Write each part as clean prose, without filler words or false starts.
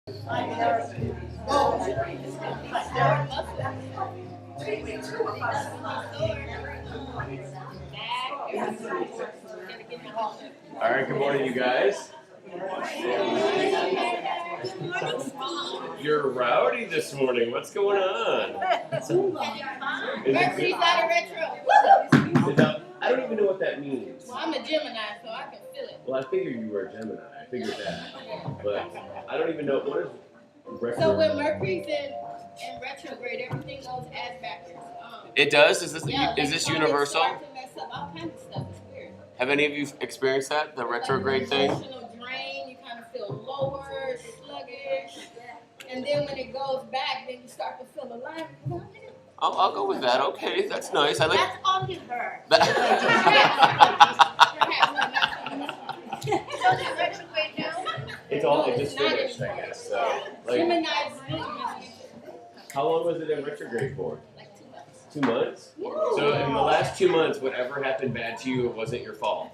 All right, good morning, you guys. You're rowdy this morning. What's going on? Mercury's out of retro. I don't even know what that means. Well, I'm a Gemini, so I can feel it. Well, I figured you were a Gemini. I figured that. But I don't even know what is retro. So when Mercury's in retrograde, everything goes as backwards. It does? Is this universal? Start to mess up all kinds of stuff. It's weird. Have any of you experienced that, the retrograde thing? Emotional drain. You kind of feel lower, sluggish, and then when it goes back, then you start to feel alive. I'll go with that. Okay, that's nice. I like. That's only her. It just finished, I guess. So, Gemini's how long was it in retrograde for? like 2 months. 2 months? So in the last 2 months, whatever happened bad to you, it wasn't your fault.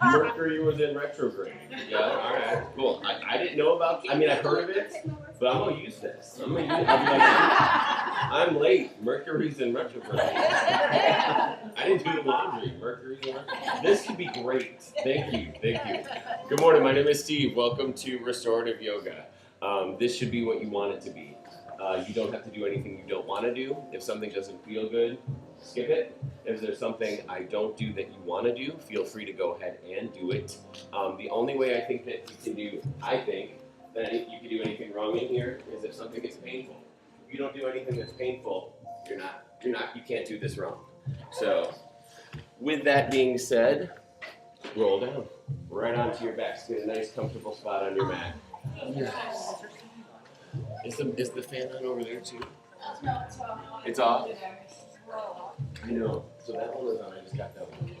Mercury was in retrograde. Yeah, all right, cool. I didn't know about. I mean, I've heard of it, but I'm gonna use this. I'll be like, I'm late. Mercury's in retrograde. I didn't do the laundry. Mercury's in retrograde. This could be great. Thank you. Good morning. My name is Steve. Welcome to Restorative Yoga. This should be what you want it to be. You don't have to do anything you don't want to do. If something doesn't feel good, skip it. If there's something I don't do that you want to do, feel free to go ahead and do it. The only way I think that you can do anything wrong in here is if something is painful. If you don't do anything that's painful, you can't do this wrong. So, with that being said, roll down, right onto your backs. Get a nice comfortable spot on your mat. Is the fan on over there too? No, it's off. It's off? I know. So that one was on. I just got that one.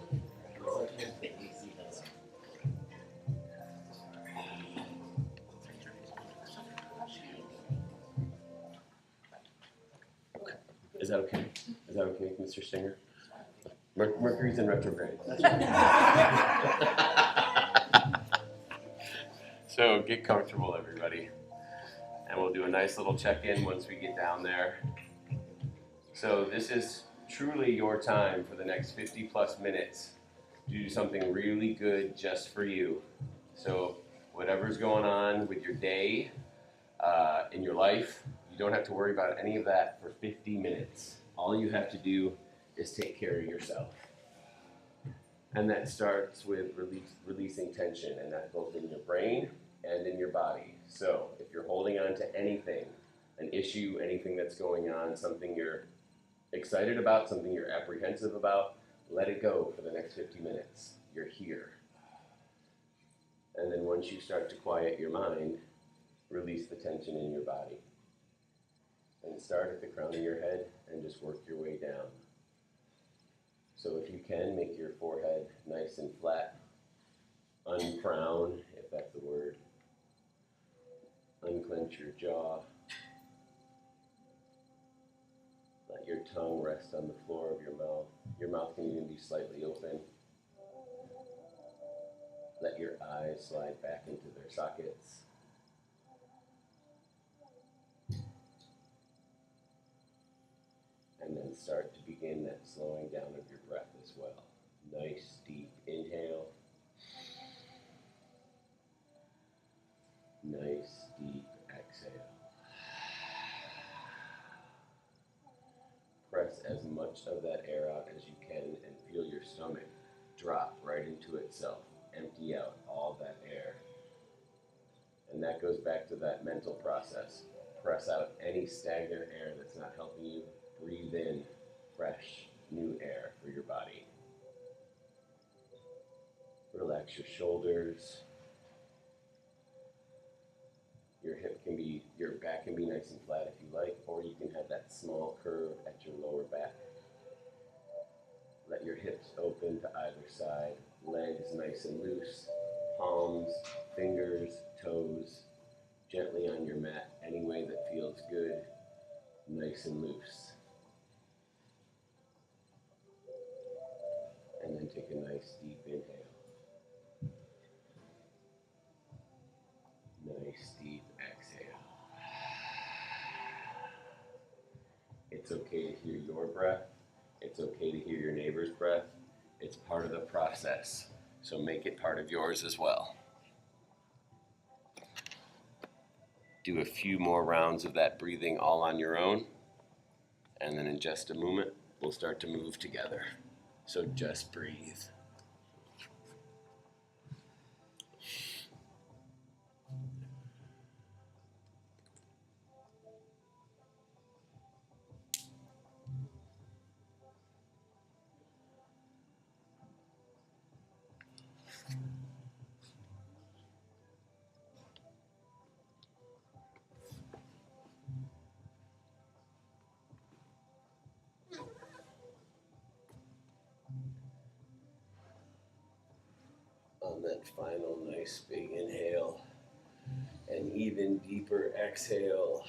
Is that okay? Is that okay, Mr. Singer? Mercury's in retrograde. So get comfortable, everybody. And we'll do a nice little check-in once we get down there. So this is truly your time for the next 50 plus minutes to do something really good just for you. So whatever's going on with your day, in your life, you don't have to worry about any of that for 50 minutes. All you have to do is take care of yourself. And that starts with releasing tension, and that's both in your brain and in your body. So if you're holding on to anything, an issue, anything that's going on, something you're excited about, something you're apprehensive about, let it go for the next 50 minutes. You're here. And then once you start to quiet your mind, release the tension in your body. And start at the crown of your head and just work your way down. So if you can, make your forehead nice and flat. Uncrown, if that's the word. Unclench your jaw. Let your tongue rest on the floor of your mouth. Your mouth can even be slightly open. Let your eyes slide back into their sockets. And then start to begin that slowing down of your breath as well. Nice deep inhale. Nice deep exhale. Press as much of that air out as you can and feel your stomach drop right into itself. Empty out all that air. And that goes back to that mental process. Press out any stagnant air that's not helping you. Breathe in fresh, new air for your body. Relax your shoulders. Your back can be nice and flat if you like, or you can have that small curve at your lower back. Let your hips open to either side, legs nice and loose, palms, fingers, toes, gently on your mat, any way that feels good, nice and loose. And then take a nice deep inhale. Nice Nice deep exhale. It's okay to hear your breath. It's okay to hear your neighbor's breath. It's part of the process. So make it part of yours as well. Do a few more rounds of that breathing all on your own. And then in just a moment, we'll start to move together. So just breathe. On that final nice big inhale, and even deeper exhale.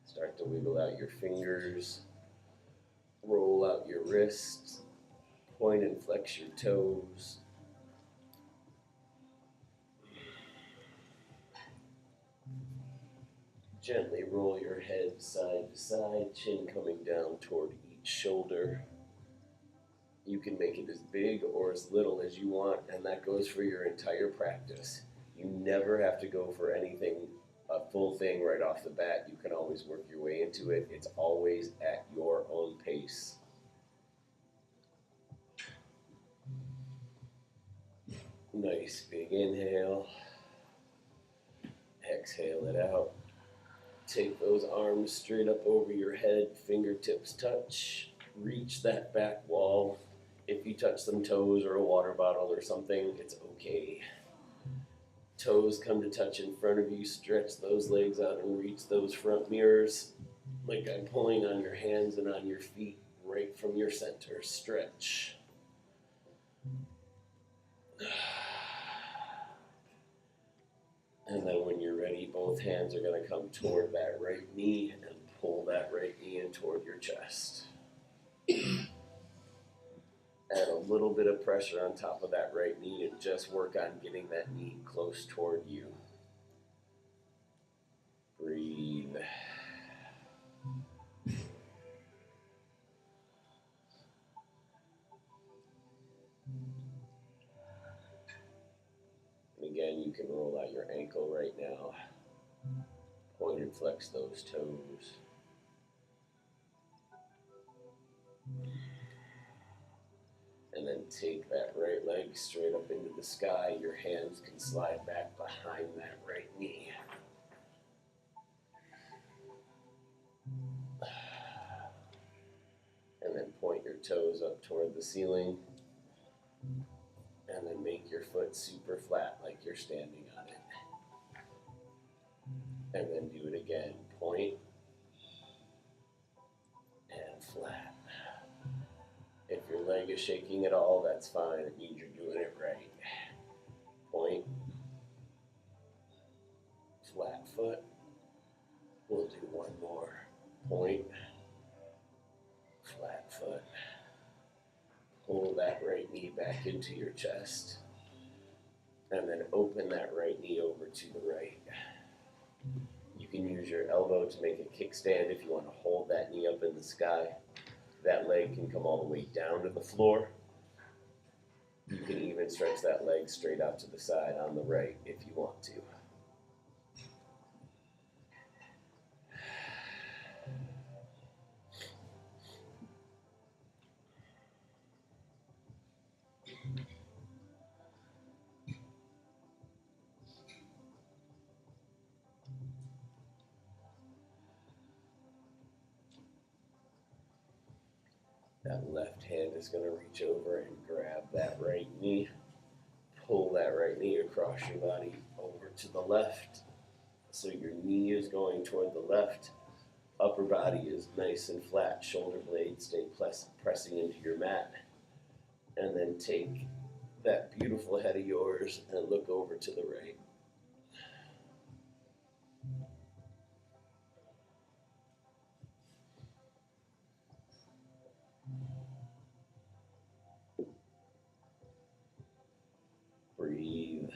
Start to wiggle out your fingers, roll out your wrists, point and flex your toes. Gently roll your head side to side, chin coming down toward each shoulder. You can make it as big or as little as you want, and that goes for your entire practice. You never have to go for anything, a full thing right off the bat. You can always work your way into it. It's always at your own pace. Nice big inhale. Exhale it out. Take those arms straight up over your head, fingertips touch. Reach that back wall. If you touch some toes or a water bottle or something, it's okay. Toes come to touch in front of you. Stretch those legs out and reach those front mirrors. Like I'm pulling on your hands and on your feet right from your center. Stretch. And then when you're ready, both hands are going to come toward that right knee and pull that right knee in toward your chest. Add a little bit of pressure on top of that right knee and just work on getting that knee close toward you. Breathe. And again, you can roll out your ankle right now. Point and flex those toes. And then take that right leg straight up into the sky. Your hands can slide back behind that right knee. And then point your toes up toward the ceiling. And then make your foot super flat like you're standing on it. And then do it again. Point and flat. If your leg is shaking at all, that's fine. It means you're doing it right. Point. Flat foot. We'll do one more. Point. Flat foot. Pull that right knee back into your chest. And then open that right knee over to the right. You can use your elbow to make a kickstand if you want to hold that knee up in the sky. That leg can come all the way down to the floor. You can even stretch that leg straight out to the side on the right if you want to. That left hand is going to reach over and grab that right knee. Pull that right knee across your body over to the left. So your knee is going toward the left. Upper body is nice and flat. Shoulder blades stay pressing into your mat. And then take that beautiful head of yours and look over to the right. Breathe.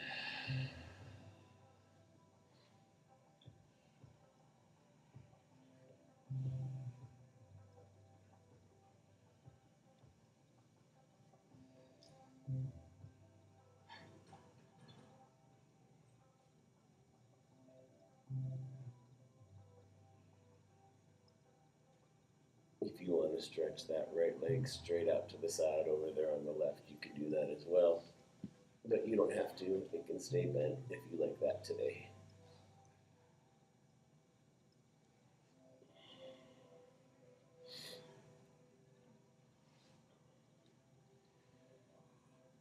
to stretch that right leg straight out to the side over there on the left, you can do that as well. But you don't have to. It can stay bent if you like that today.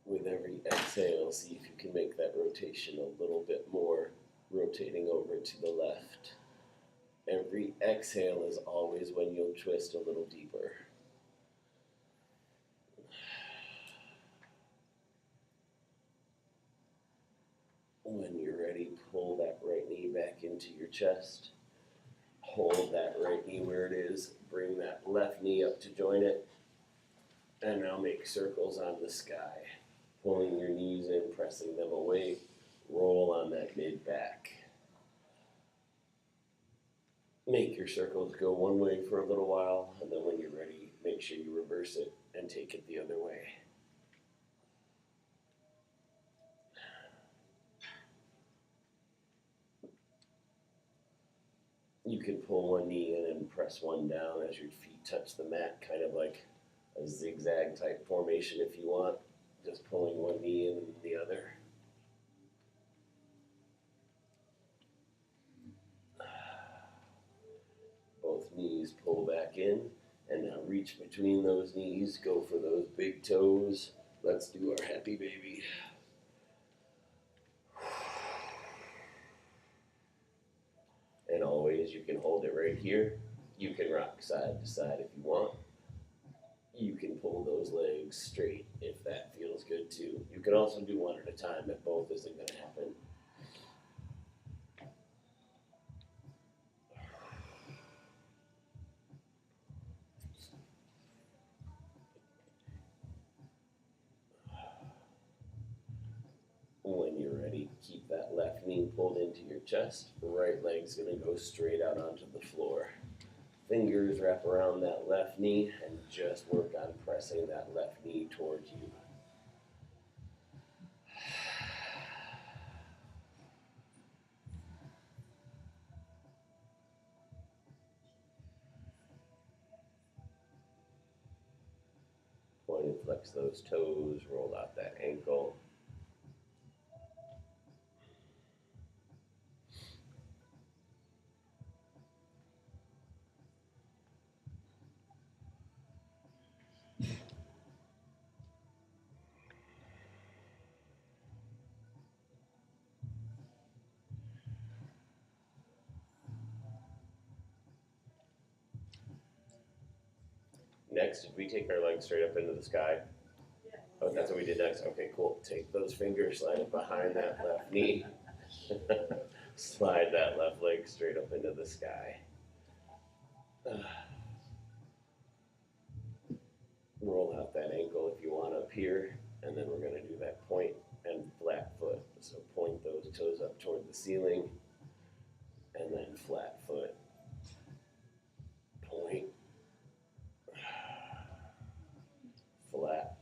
With every exhale, see if you can make that rotation a little bit more, rotating over to the left. Every exhale is always when you'll twist a little deeper. When you're ready, pull that right knee back into your chest. Hold that right knee where it is. Bring that left knee up to join it. And now make circles on the sky. Pulling your knees in, pressing them away. Roll on that mid back. Make your circles go one way for a little while, and then when you're ready, make sure you reverse it and take it the other way. You can pull one knee in and press one down as your feet touch the mat, kind of like a zigzag type formation if you want. Just pulling one knee in and the other. Both knees pull back in, and now reach between those knees, go for those big toes. Let's do our happy baby. And always, you can hold it right here. You can rock side to side if you want. You can pull those legs straight if that feels good too. You can also do one at a time if both isn't going to happen. When you're ready, keep that left knee pulled into your chest. Right leg's going to go straight out onto the floor. Fingers wrap around that left knee and just work on pressing that left knee towards you. Point and flex those toes, roll out that ankle. Next, did we take our legs straight up into the sky? Oh, that's what we did next. Okay, cool. Take those fingers, slide it behind that left knee. Slide that left leg straight up into the sky. Roll out that ankle if you want up here. And then we're going to do that point and flat foot. So point those toes up toward the ceiling. And then flat foot. Point. Flat.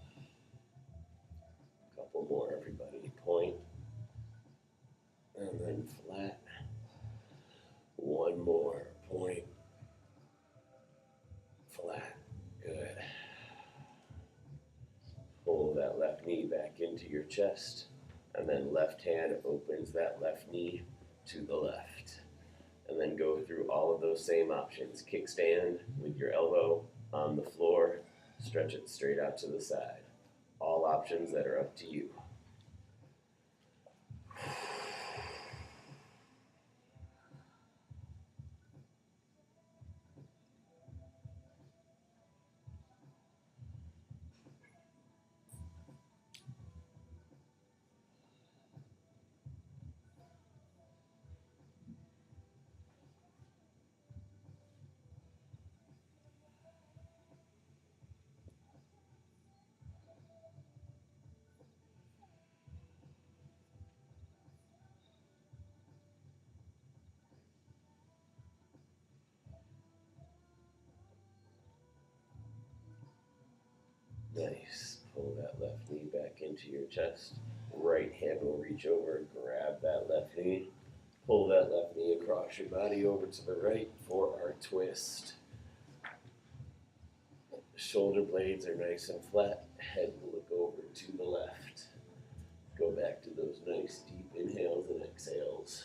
Couple more, everybody. Point. And then flat. One more. Point. Flat. Good. Pull that left knee back into your chest. And then left hand opens that left knee to the left. And then go through all of those same options. Kickstand with your elbow on the floor. Stretch it straight out to the side. All options that are up to you. Nice. Pull that left knee back into your chest. Right hand will reach over and grab that left knee. Pull that left knee across your body over to the right for our twist. Shoulder blades are nice and flat. Head will look over to the left. Go back to those nice deep inhales and exhales.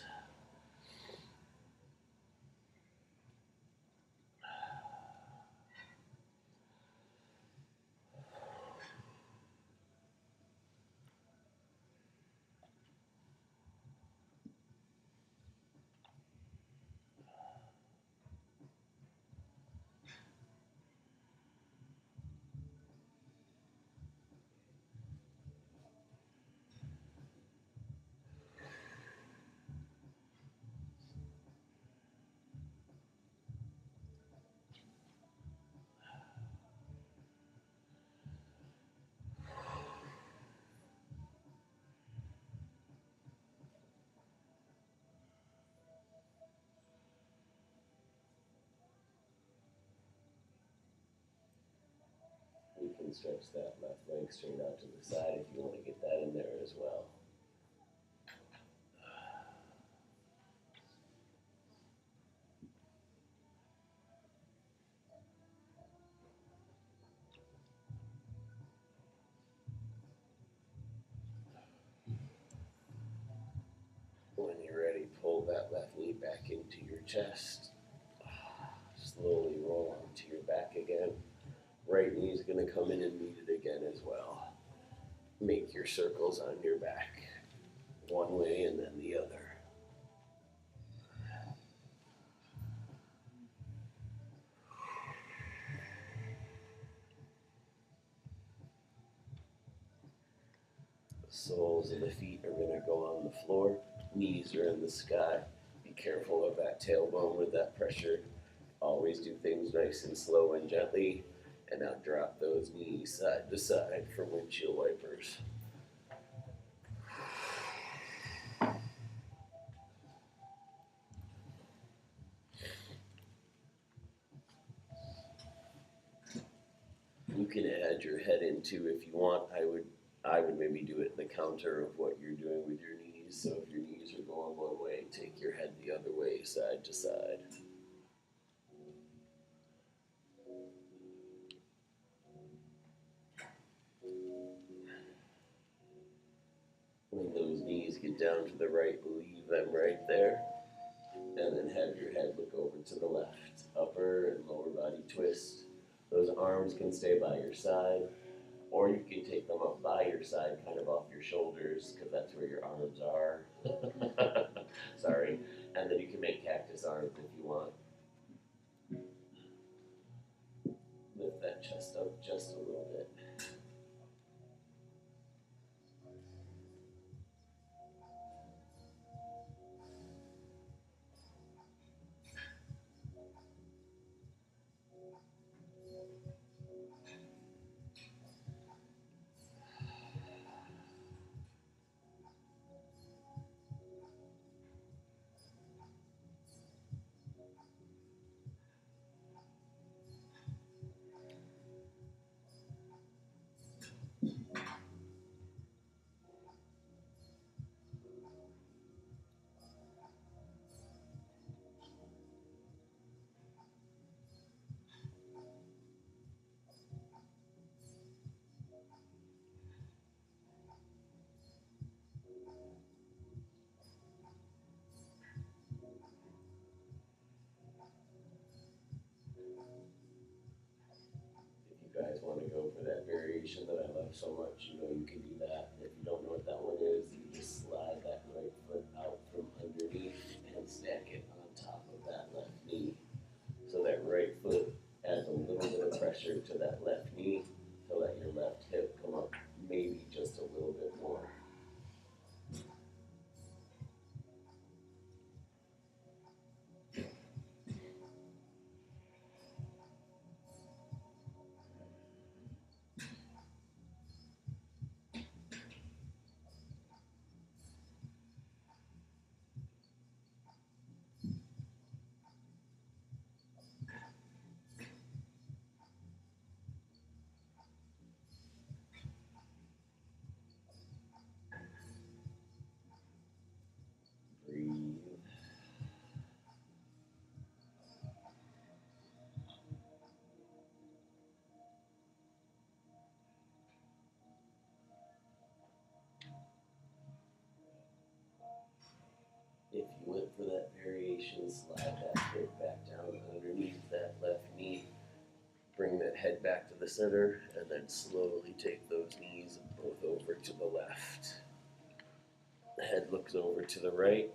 You can stretch that left leg straight out to the side if you want to get that in there as well. When you're ready, pull that left knee back into your chest. Slowly roll onto your back again. Right knee is going to come in and meet it again as well. Make your circles on your back. One way and then the other. The soles of the feet are going to go on the floor. Knees are in the sky. Be careful of that tailbone with that pressure. Always do things nice and slow and gently. And now drop those knees side to side for windshield wipers. You can add your head into if you want. I would maybe do it in the counter of what you're doing with your knees. So if your knees are going one way, take your head the other way, side to side. When those knees get down to the right, leave them right there. And then have your head look over to the left. Upper and lower body twist. Those arms can stay by your side. Or you can take them up by your side, kind of off your shoulders, because that's where your arms are. Sorry. And then you can make cactus arms if you want. Lift that chest up just a little bit. If you guys want to go for that variation that I love so much, you know you can do that. If you don't know what that one is, you just slide that right foot out from underneath and stack it on top of that left knee. So that right foot adds a little bit of pressure to that left knee to let your left hip come up maybe just a little bit more. for that variation, slide that hip back down underneath that left knee. Bring that head back to the center, and then slowly take those knees both over to the left. The head looks over to the right.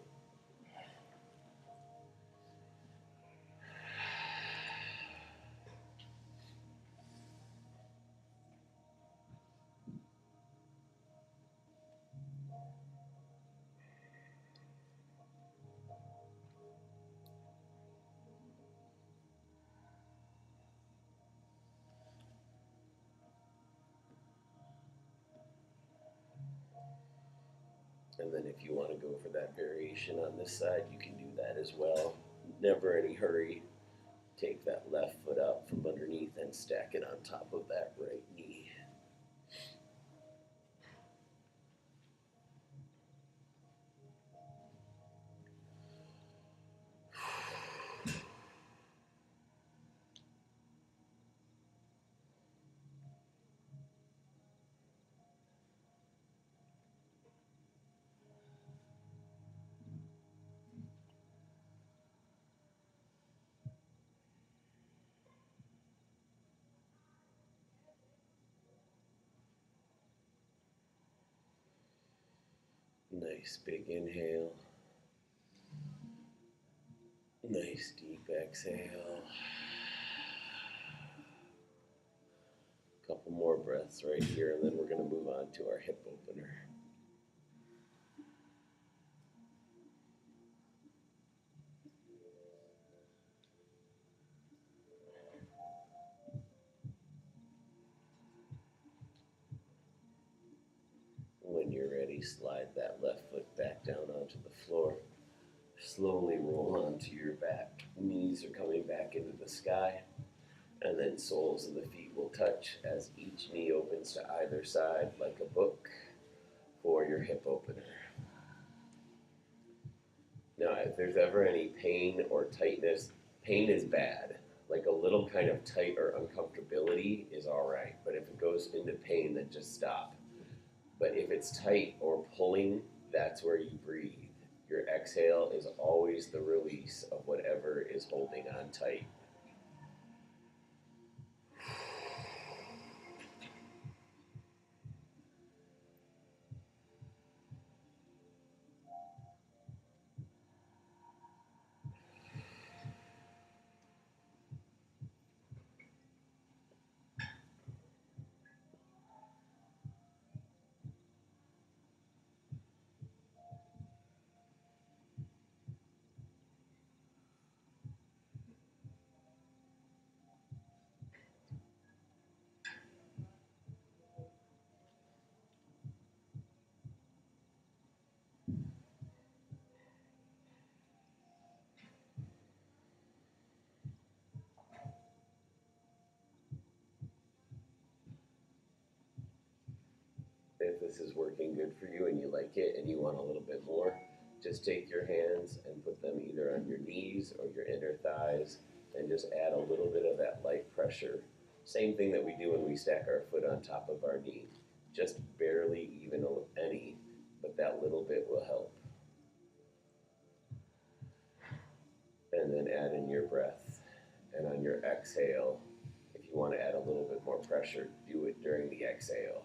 And then if you want to go for that variation on this side, you can do that as well. Never any hurry. Take that left foot out from underneath and stack it on top of that right knee. Nice big inhale. Nice deep exhale. Couple more breaths right here, and then we're going to move on to our hip opener. When you're ready, slide that left foot back down onto the floor. Slowly roll onto your back. Knees are coming back into the sky, and then soles of the feet will touch as each knee opens to either side like a book for your hip opener. Now, if there's ever any pain or tightness, pain is bad. Like a little kind of tight or uncomfortability is all right, but if it goes into pain, then just stop. But if it's tight or pulling, that's where you breathe. Your exhale is always the release of whatever is holding on tight. If this is working good for you and you like it and you want a little bit more, just take your hands and put them either on your knees or your inner thighs and just add a little bit of that light pressure. Same thing that we do when we stack our foot on top of our knee. Just barely even any, but that little bit will help. And then add in your breath. And on your exhale, if you want to add a little bit more pressure, do it during the exhale.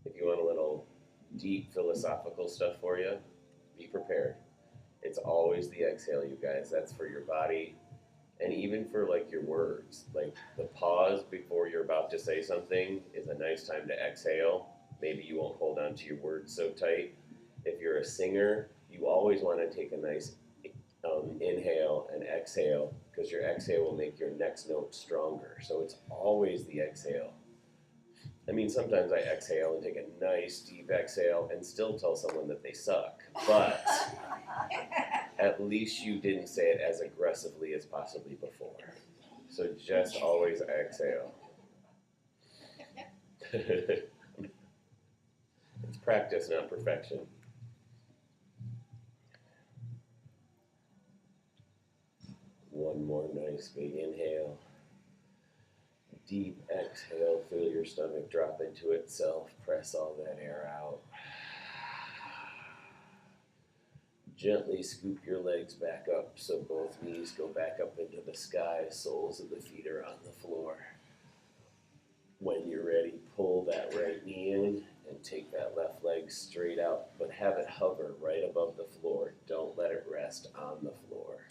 If you want a little deep philosophical stuff for you, be prepared. It's always the exhale, you guys. That's for your body and even for like your words. Like the pause before you're about to say something is a nice time to exhale. Maybe you won't hold on to your words so tight. If you're a singer, you always want to take a nice inhale and exhale because your exhale will make your next note stronger. So it's always the exhale. I mean, sometimes I exhale and take a nice deep exhale and still tell someone that they suck. But at least you didn't say it as aggressively as possibly before. So just always exhale. It's practice, not perfection. One more nice big inhale. Deep exhale, feel your stomach drop into itself, press all that air out. Gently scoop your legs back up so both knees go back up into the sky, soles of the feet are on the floor. When you're ready, pull that right knee in and take that left leg straight out, but have it hover right above the floor. Don't let it rest on the floor.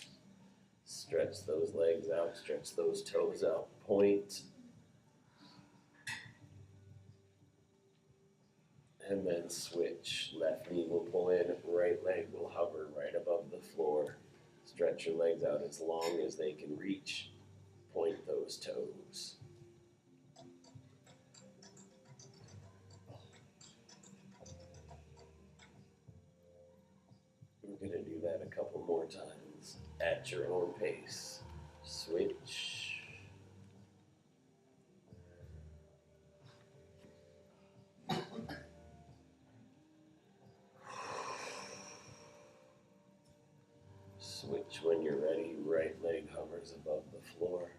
Stretch those legs out, stretch those toes out, point. And then switch. Left knee will pull in, right leg will hover right above the floor. Stretch your legs out as long as they can reach. Point those toes. We're going to do that a couple more times at your own pace. Switch. Switch when you're ready. Right leg hovers above the floor.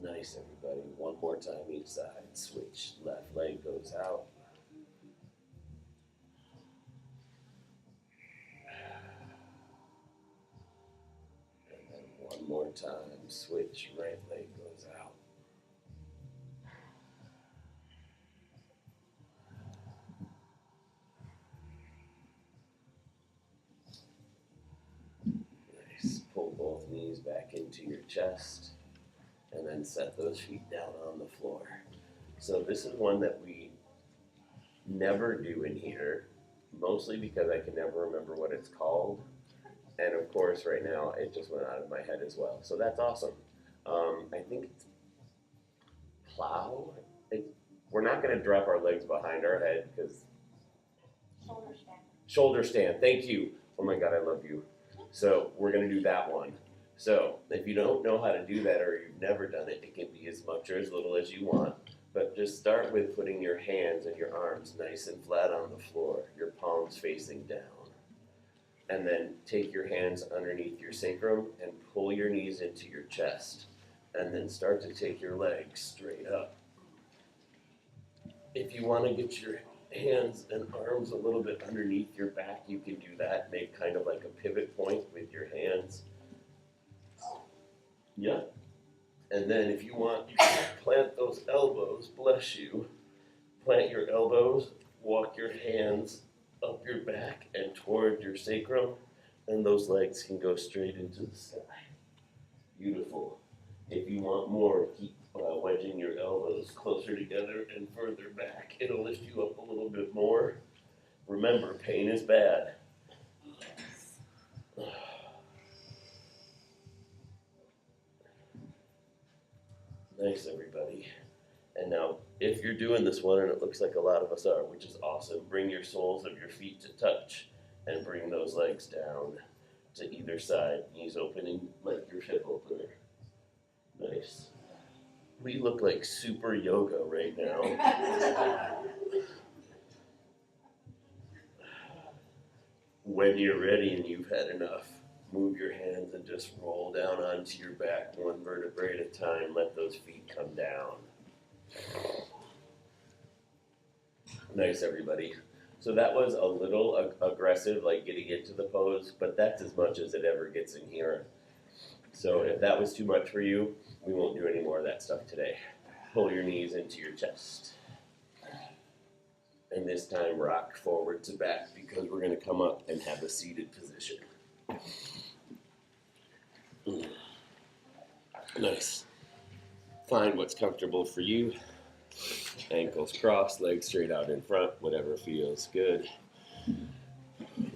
Nice, everybody. One more time each side. Switch. Left leg goes out. And then one more time. Switch. Right leg goes out. Nice. Pull both knees back into your chest. And then set those feet down on the floor. So this is one that we never do in here, mostly because I can never remember what it's called. And of course, right now, it just went out of my head as well. So that's awesome. I think it's plow. We're not going to drop our legs behind our head because... Shoulder stand. Shoulder stand, thank you. Oh my God, I love you. So we're going to do that one. So if you don't know how to do that or you've never done it, it can be as much or as little as you want. But just start with putting your hands and your arms nice and flat on the floor, your palms facing down. And then take your hands underneath your sacrum and pull your knees into your chest. And then start to take your legs straight up. If you want to get your hands and arms a little bit underneath your back, you can do that. Make kind of like a pivot point with your hands. Yeah. And then if you want, you can plant those elbows, bless you. Plant your elbows, walk your hands up your back and toward your sacrum, and those legs can go straight into the sky. Beautiful. If you want more, keep wedging your elbows closer together and further back. It'll lift you up a little bit more. Remember, pain is bad. Nice, everybody. And now, if you're doing this one, and it looks like a lot of us are, which is awesome, bring your soles of your feet to touch and bring those legs down to either side. Knees opening like your hip opener. Nice. We look like super yoga right now. When you're ready and you've had enough, move your hands and just roll down onto your back, one vertebrae at a time. Let those feet come down. Nice, everybody. So that was a little aggressive, like getting into the pose, but that's as much as it ever gets in here. So if that was too much for you, we won't do any more of that stuff today. Pull your knees into your chest. And this time rock forward to back because we're going to come up and have a seated position. Nice. Find what's comfortable for you. Ankles crossed, legs straight out in front, whatever feels good.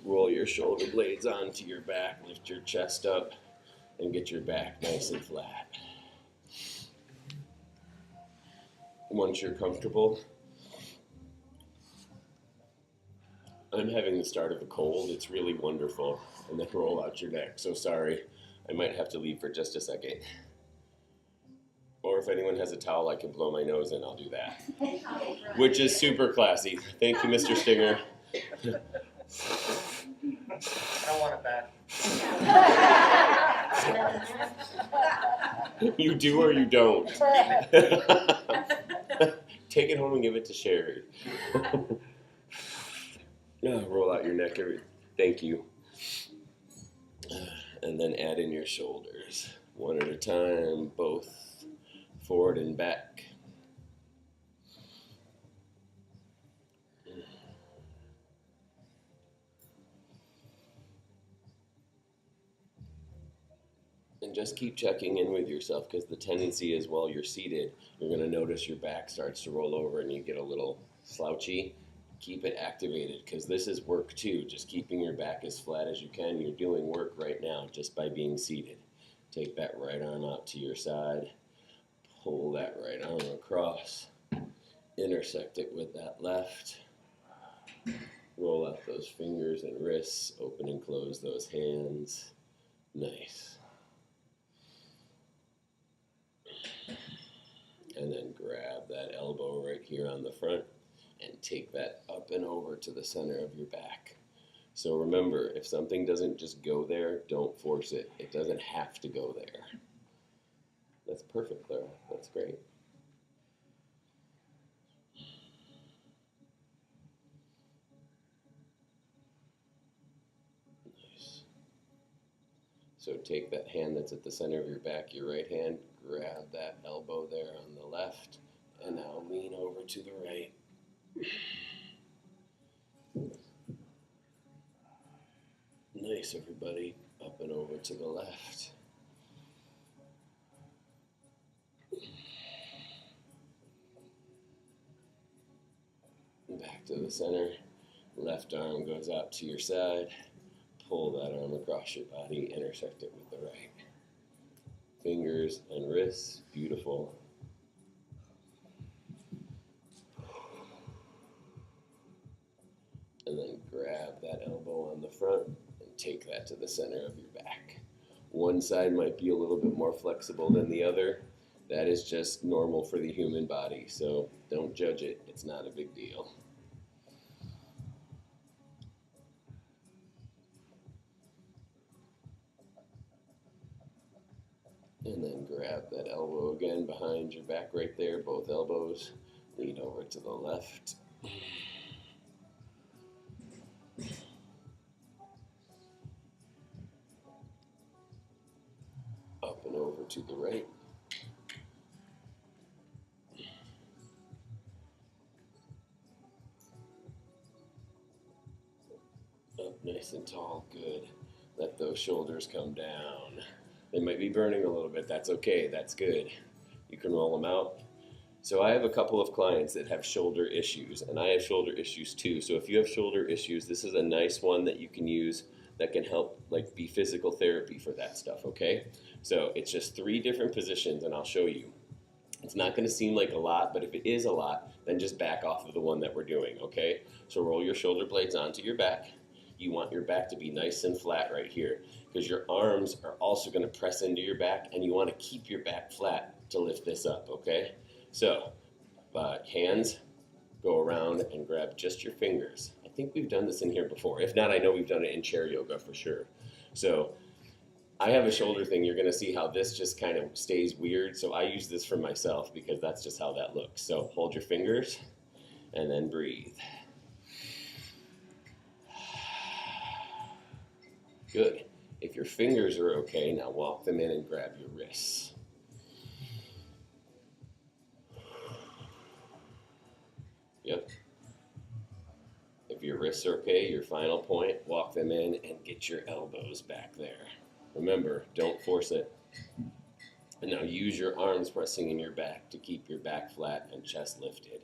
Roll your shoulder blades onto your back, lift your chest up, and get your back nice and flat. Once you're comfortable, I'm having the start of a cold. It's really wonderful. And then roll out your neck. So sorry, I might have to leave for just a second. Or if anyone has a towel, I can blow my nose in, I'll do that. Which is super classy. Thank you, Mr. Stinger. I don't want it back. You do or you don't. Take it home and give it to Sherry. Roll out your neck. Thank you. And then add in your shoulders. One at a time, both forward and back. And just keep checking in with yourself, because the tendency is while you're seated, you're going to notice your back starts to roll over and you get a little slouchy. Keep it activated, because this is work too. Just keeping your back as flat as you can. You're doing work right now just by being seated. Take that right arm out to your side. Pull that right arm across. Intersect it with that left. Roll out those fingers and wrists. Open and close those hands. Nice. And then grab that elbow right here on the front and take that up and over to the center of your back. So remember, if something doesn't just go there, don't force it. It doesn't have to go there. That's perfect, Clara. That's great. Nice. So take that hand that's at the center of your back, your right hand, grab that elbow there on the left, and now lean over to the right. Nice, everybody. Up and over to the left. Back to the center. Left arm goes out to your side. Pull that arm across your body. Intersect it with the right. Fingers and wrists. Beautiful. And then grab that elbow on the front and take that to the center of your back. One side might be a little bit more flexible than the other. That is just normal for the human body, so don't judge it. It's not a big deal. And then grab that elbow again behind your back right there, both elbows. Lean over to the left. Up and over to the right. Up nice and tall, good. Let those shoulders come down. They might be burning a little bit, that's okay, that's good. You can roll them out. So I have a couple of clients that have shoulder issues, and I have shoulder issues too. So if you have shoulder issues, this is a nice one that you can use that can help like be physical therapy for that stuff, okay? So it's just 3 different positions, and I'll show you. It's not going to seem like a lot, but if it is a lot, then just back off of the one that we're doing, okay? So roll your shoulder blades onto your back. You want your back to be nice and flat right here, because your arms are also going to press into your back, and you want to keep your back flat to lift this up, okay? So hands, go around and grab just your fingers. I think we've done this in here before. If not, I know we've done it in chair yoga for sure. So I have a shoulder thing. You're going to see how this just kind of stays weird. So I use this for myself because that's just how that looks. So hold your fingers and then breathe. Good. If your fingers are okay, now walk them in and grab your wrists. Yep. If your wrists are okay, your final point, walk them in and get your elbows back there. Remember, don't force it. And now use your arms pressing in your back to keep your back flat and chest lifted.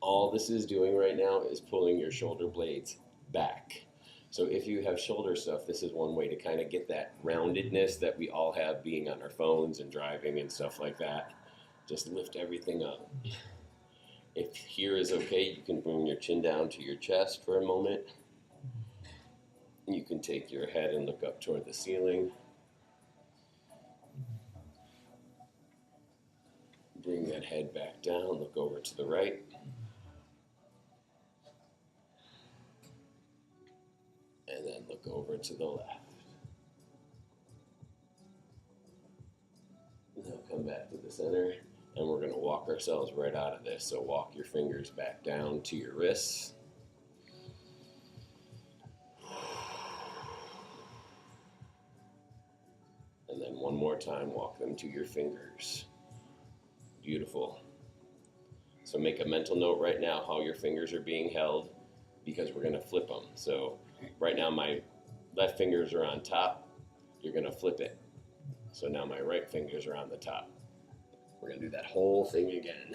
All this is doing right now is pulling your shoulder blades back. So if you have shoulder stuff, this is one way to kind of get that roundedness that we all have being on our phones and driving and stuff like that. Just lift everything up. If here is okay, you can bring your chin down to your chest for a moment. You can take your head and look up toward the ceiling. Bring that head back down, look over to the right. to the left. Now come back to the center, and we're going to walk ourselves right out of this. So walk your fingers back down to your wrists. And then one more time, walk them to your fingers. Beautiful. So make a mental note right now how your fingers are being held, because we're going to flip them. So right now my left fingers are on top. You're going to flip it. So now my right fingers are on the top. We're going to do that whole thing again.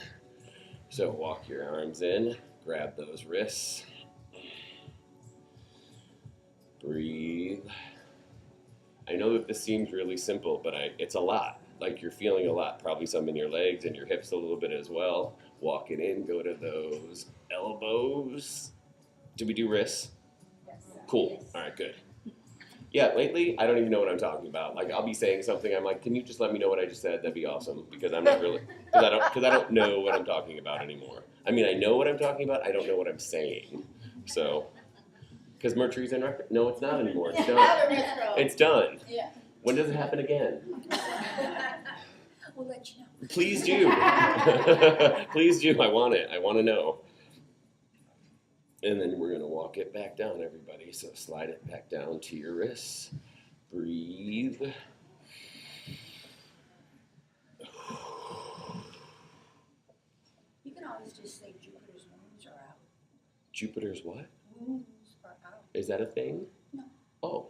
So walk your arms in, grab those wrists. Breathe. I know that this seems really simple, but it's a lot. Like you're feeling a lot, probably some in your legs and your hips a little bit as well. Walk it in, go to those elbows. Did we do wrists? Yes. Cool. All right, good. Yeah, lately, I don't even know what I'm talking about. Like, I'll be saying something, I'm like, can you just let me know what I just said? That'd be awesome, because I'm not really, because I don't know what I'm talking about anymore. I mean, I know what I'm talking about, I don't know what I'm saying. So, because Mercury's in record. No, it's not anymore. It's done. It's done. Yeah. When does it happen again? We'll let you know. Please do. Please do. I want it. I want to know. And then we're going to walk it back down, everybody. So slide it back down to your wrists. Breathe. You can always just say Jupiter's moons are out. Jupiter's what? Moons are out. Is that a thing? No. Oh.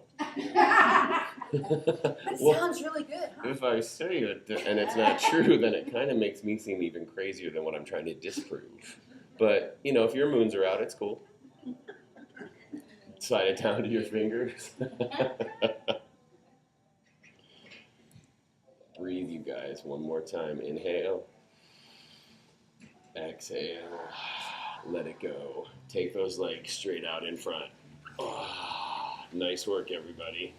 But it Well, sounds really good, huh? if I say it and it's not true, then it kind of makes me seem even crazier than what I'm trying to disprove. But, you know, if your moons are out, it's cool. Slide it down to your fingers. Breathe, you guys. One more time. Inhale. Exhale. Let it go. Take those legs straight out in front. Oh, nice work, everybody.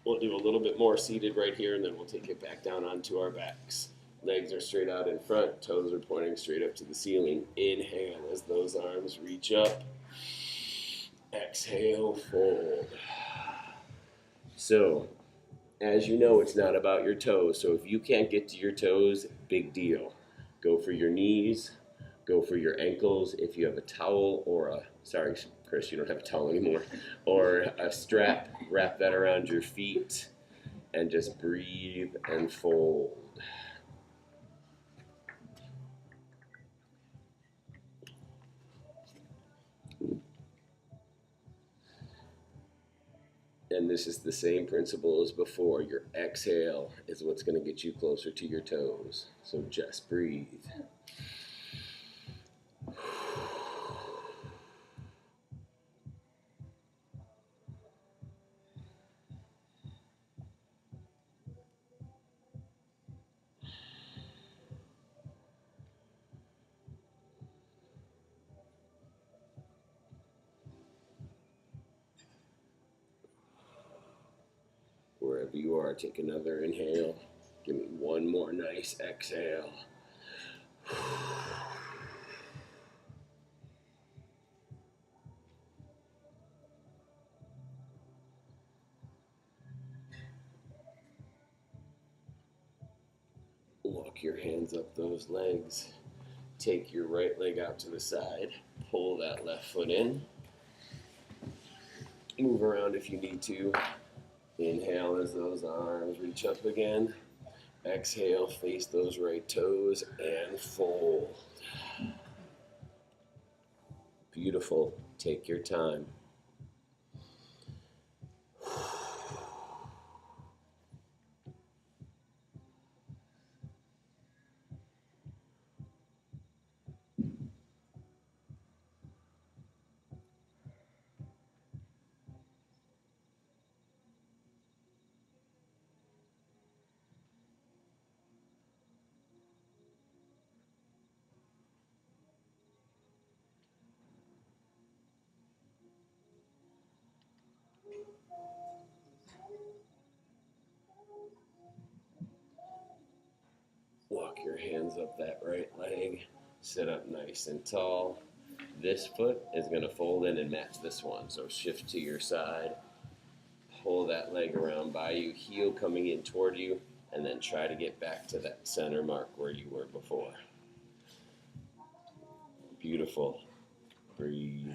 We'll do a little bit more seated right here, and then we'll take it back down onto our backs. Legs are straight out in front. Toes are pointing straight up to the ceiling. Inhale as those arms reach up. Exhale, fold. So, as you know, it's not about your toes. So if you can't get to your toes, big deal. Go for your knees. Go for your ankles. If you have a towel or a, sorry, Chris, you don't have a towel anymore, or a strap, wrap that around your feet and just breathe and fold. And this is the same principle as before. Your exhale is what's going to get you closer to your toes. So just breathe. Wherever you are, take another inhale. Give me one more nice exhale. Walk your hands up those legs. Take your right leg out to the side. Pull that left foot in. Move around if you need to. Inhale as those arms reach up again. Exhale, face those right toes and fold. Beautiful. Take your time. Walk your hands up that right leg. Sit up nice and tall. This foot is going to fold in and match this one. So shift to your side. Pull that leg around by you, heel coming in toward you, and then try to get back to that center mark where you were before. Beautiful. Breathe.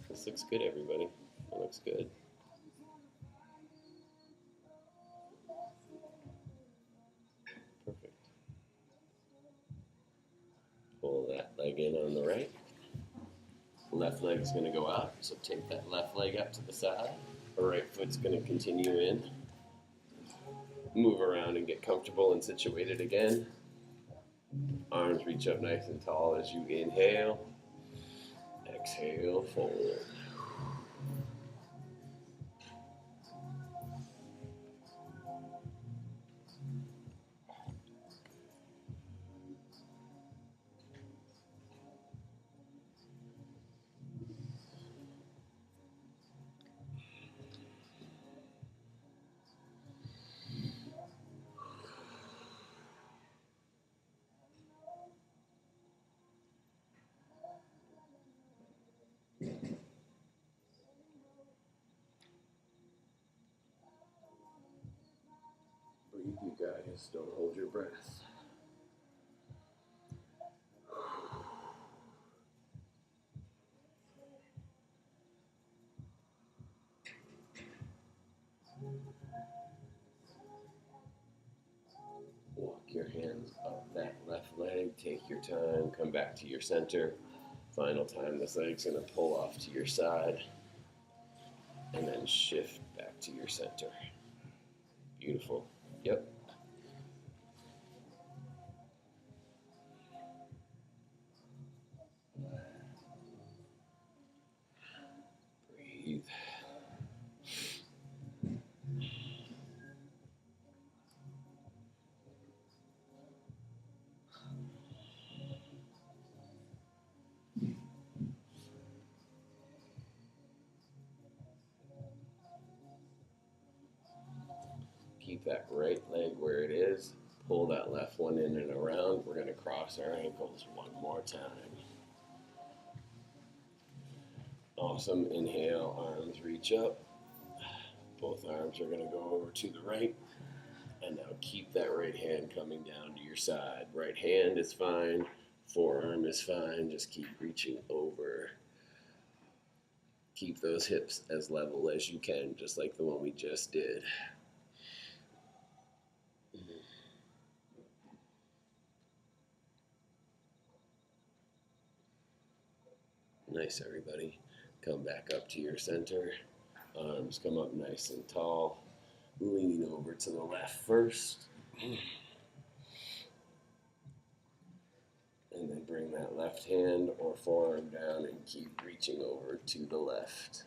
This looks good, everybody. It looks good. Perfect. Pull that leg in on the right. Left leg's going to go out, so take that left leg up to the side. The right foot's going to continue in. Move around and get comfortable and situated again. Arms reach up nice and tall as you inhale. Exhale, fold. Breathe, you guys. Don't hold your breath. Walk your hands up that left leg. Take your time. Come back to your center. Final time, this leg's going to pull off to your side. And then shift back to your center. Beautiful. Yep. Breathe. Keep that right leg where it is. Pull that left one in and around. We're going to cross our ankles one more time. Awesome. Inhale, arms reach up. Both arms are going to go over to the right. And now keep that right hand coming down to your side. Right hand is fine. Forearm is fine. Just keep reaching over. Keep those hips as level as you can, just like the one we just did. Nice, everybody. Come back up to your center. Arms come up nice and tall. Lean over to the left first. And then bring that left hand or forearm down and keep reaching over to the left.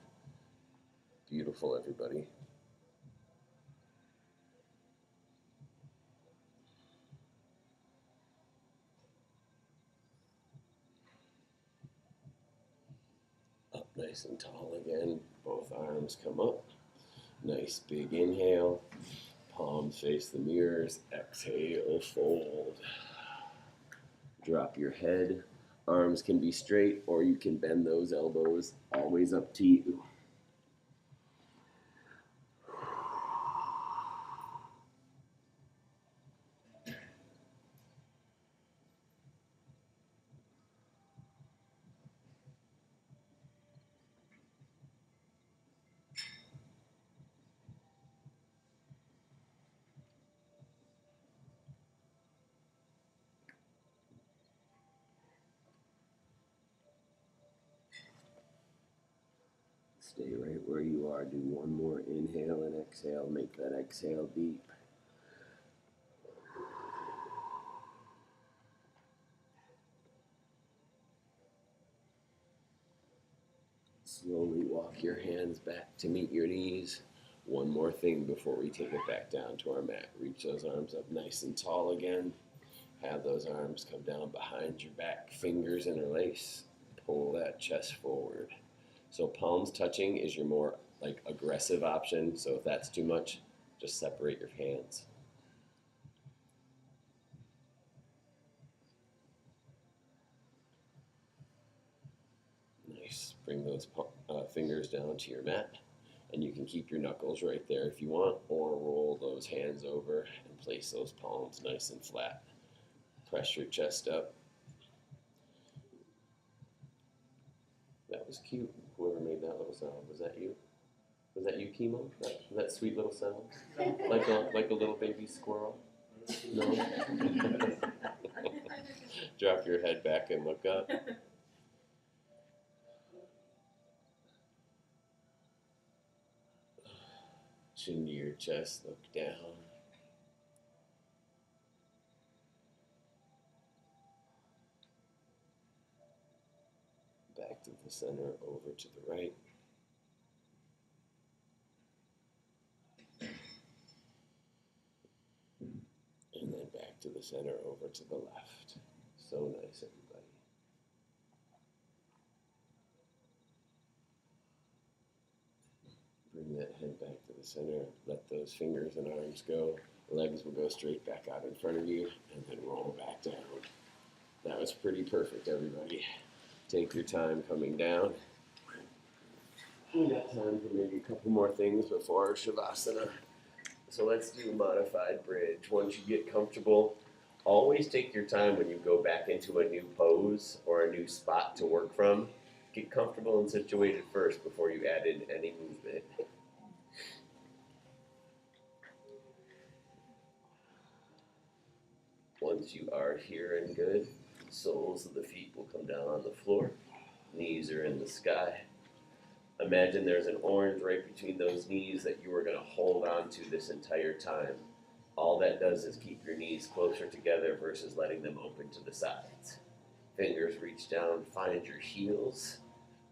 Beautiful, everybody. Up nice and tall again. Both arms come up. Nice big inhale. Palms face the mirrors. Exhale, fold. Drop your head. Arms can be straight or you can bend those elbows. Always up to you. Stay right where you are. Do one more inhale and exhale. Make that exhale deep. Slowly walk your hands back to meet your knees. One more thing before we take it back down to our mat. Reach those arms up nice and tall again. Have those arms come down behind your back. Fingers interlace. Pull that chest forward. So palms touching is your more like aggressive option. So if that's too much, just separate your hands. Bring those fingers down to your mat, and you can keep your knuckles right there if you want, or roll those hands over and place those palms nice and flat. Press your chest up. That was cute. Whoever made that little sound, was that you? Was that you, Chemo? That sweet little sound, like a little baby squirrel. No. Drop your head back and look up. Chin to your chest, look down. Back to the center, over to the right. And then back to the center, over to the left. So nice, everybody. Bring that head back to the center. Let those fingers and arms go. Legs will go straight back out in front of you, and then roll back down. That was pretty perfect, everybody. Take your time coming down. We got time for maybe a couple more things before our Shavasana. So let's do modified bridge. Once you get comfortable, always take your time when you go back into a new pose or a new spot to work from. Get comfortable and situated first before you add in any movement. Once you are here and good, soles of the feet will come down on the floor. Knees are in the sky. Imagine there's an orange right between those knees that you are going to hold on to this entire time. All that does is keep your knees closer together versus letting them open to the sides. Fingers reach down, find your heels.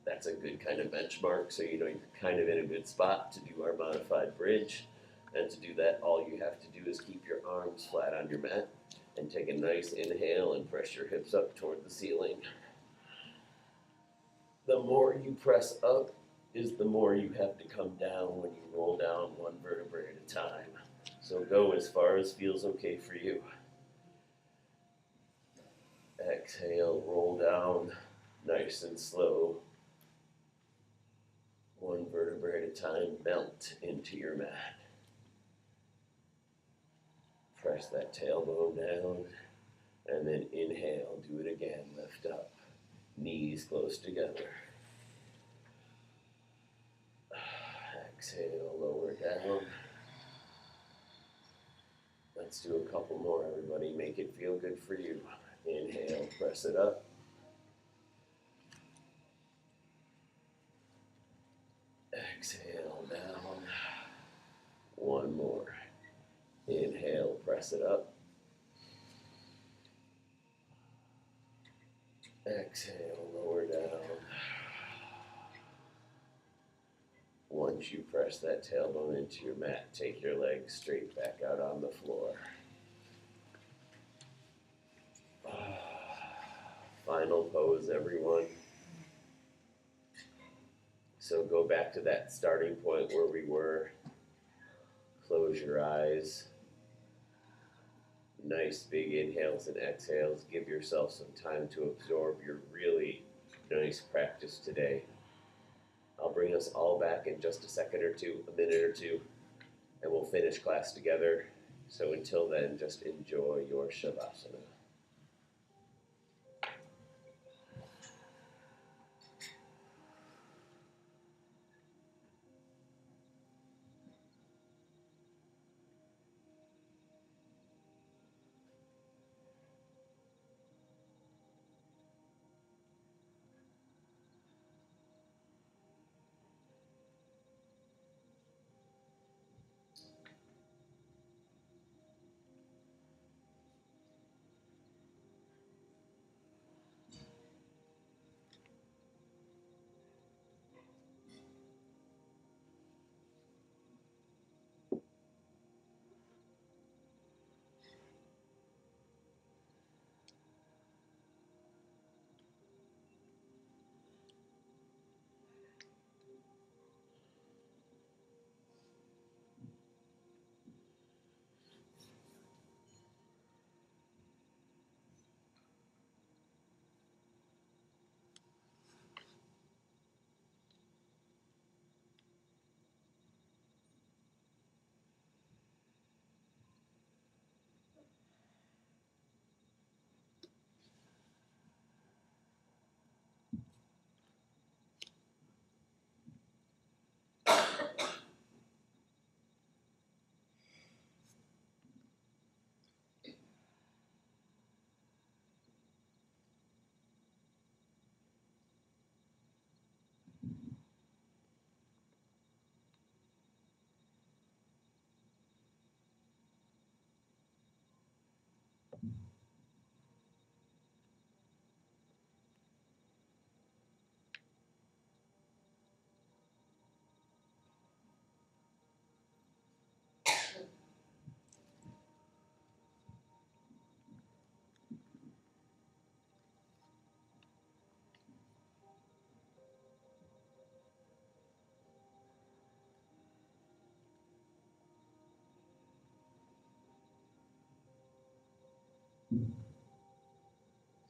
That's a good kind of benchmark, so you know you're kind of in a good spot to do our modified bridge. And to do that, all you have to do is keep your arms flat on your mat and take a nice inhale and press your hips up toward the ceiling. The more you press up is the more you have to come down when you roll down one vertebrae at a time. So go as far as feels okay for you. Exhale, roll down, nice and slow. One vertebrae at a time, melt into your mat. Press that tailbone down, and then inhale, do it again, lift up. Knees close together. Exhale, lower down. Let's do a couple more, everybody. Make it feel good for you. Inhale, press it up. Exhale, down. One more. Inhale, press it up. Exhale, lower down. Once you press that tailbone into your mat, take your legs straight back out on the floor. Final pose, everyone. So go back to that starting point where we were. Close your eyes. Nice big inhales and exhales. Give yourself some time to absorb your really nice practice today. I'll bring us all back in just a second or two, a minute or two, and we'll finish class together. So until then, just enjoy your Shavasana.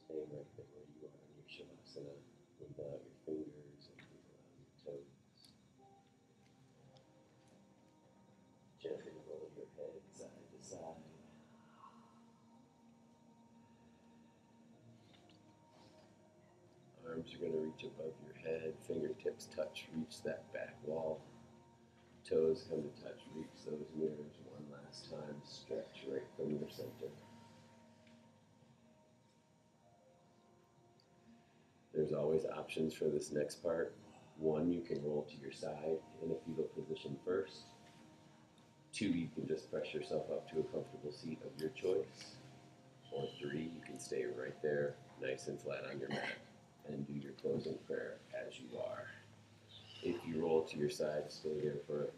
Staying right there where you are in your shavasana. Wiggle out your fingers and wiggle out your toes. Gently roll your head side to side. Arms are going to reach above your head. Fingertips touch, reach that back wall. Toes come to touch, reach those mirrors one last time. Stretch right from your center. There's always options for this next part. One, you can roll to your side in a fetal position first. Two, you can just press yourself up to a comfortable seat of your choice. Or three, you can stay right there, nice and flat on your mat, and do your closing prayer as you are. If you roll to your side, stay there for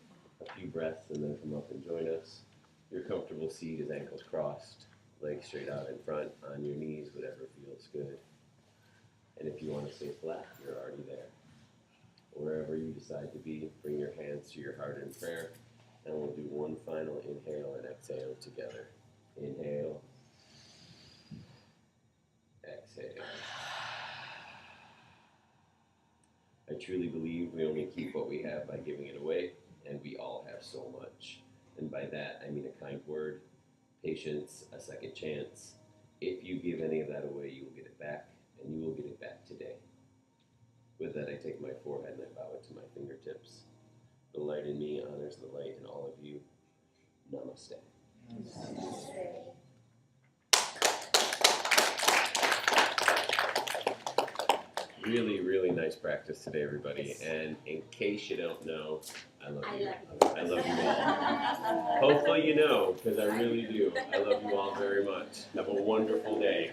a few breaths and then come up and join us. Your comfortable seat is ankles crossed, legs straight out in front, on your knees, whatever feels good. And if you want to stay flat, you're already there. Wherever you decide to be, bring your hands to your heart in prayer, and we'll do one final inhale and exhale together. Inhale. Exhale. I truly believe we only keep what we have by giving it away, and we all have so much. And by that, I mean a kind word, patience, a second chance. If you give any of that away, you will get it back, and you will get it back today. With that, I take my forehead and I bow it to my fingertips. The light in me honors the light in all of you. Namaste. Really, really nice practice today, everybody. And in case you don't know, I love you. I love you all. Hopefully you know, because I really do. I love you all very much. Have a wonderful day.